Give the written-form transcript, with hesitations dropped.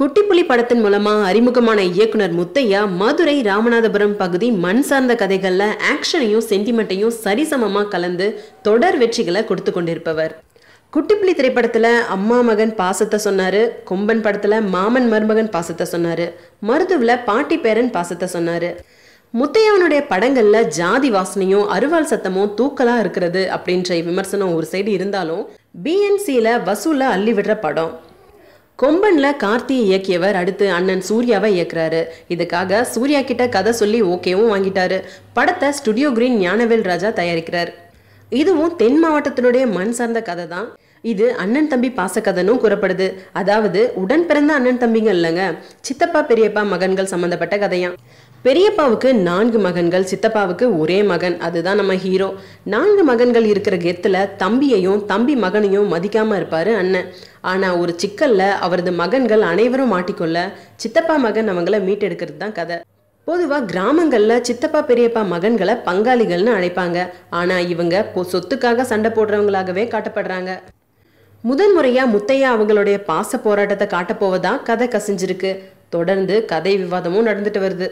குட்டிப்புலி படத்தின் மூலமா அறிமுகமான இயக்குனர் முத்தையா மதுரை ராமநாதபுரம் பகுதி மண் சார்ந்த கதைகள்ல ஆக்ஷனையும் சென்டிமெண்ட்டையும் சரிசமமா கலந்து தொடர் வெற்றிகளை கொடுத்து கொண்டிருப்பவர். குட்டிப்புலி திரைப்படத்துல அம்மா மகன் பாசத்தை சொன்னாரு, கொம்பன் படத்துல மாமன் மருமகன் பாசத்தை சொன்னாரு, மருதுவுல பாட்டி பேரன் பாசத்தை சொன்னாரு. முத்தையாவனுடைய படங்கள்ல ஜாதி வாசனையும் அருவாள் சத்தமும் தூக்கலா இருக்கிறது அப்படின்ற விமர்சனம் ஒரு சைடு இருந்தாலும் பிஎன்சில வசூல அள்ளி விடுற படம். கொம்பன்ல கார்த்தியை இயக்கியவர் அடுத்து அண்ணன் சூர்யாவை இயக்குறாரு. இதுக்காக சூர்யா கிட்ட கதை சொல்லி ஓகேவும் வாங்கிட்டாரு. படத்தை ஸ்டுடியோ கிரீன் ஞானவேல் ராஜா தயாரிக்கிறார். இதுவும் தென் மாவட்டத்தினுடைய மண் சார்ந்த கதை தான். இது அண்ணன் தம்பி பாசக்கதைன்னு கூறப்படுது. அதாவது உடன் பிறந்த அண்ணன் தம்பிங்க இல்லைங்க, சித்தப்பா பெரியப்பா மகன்கள் சம்பந்தப்பட்ட கதையாம். பெரியப்பாவுக்கு 4 மகன்கள், சித்தப்பாவுக்கு ஒரே மகன், அதுதான் நம்ம ஹீரோ. 4 மகன்கள் இருக்கிற கெத்துல தம்பியையும் தம்பி மகனையும் மதிக்காம இருப்பாரு அண்ணன். ஆனா ஒரு சிக்கல்ல அவரது மகன்கள் அனைவரும் மாட்டிக்கொள்ள சித்தப்பா மகன் அவங்கள மீட்டெடுக்கிறது தான் கதை. பொதுவா கிராமங்கள்ல சித்தப்பா பெரியப்பா மகன்களை பங்காளிகள்னு அழைப்பாங்க. ஆனா இவங்க சொத்துக்காக சண்டை போடுறவங்களாகவே காட்டப்படுறாங்க. முதன்முறையா முத்தையா அவங்களுடைய பாச போராட்டத்தை காட்டப்போவதா கதை கசிஞ்சிருக்கு. தொடர்ந்து கதை விவாதமும் நடந்துட்டு வருது.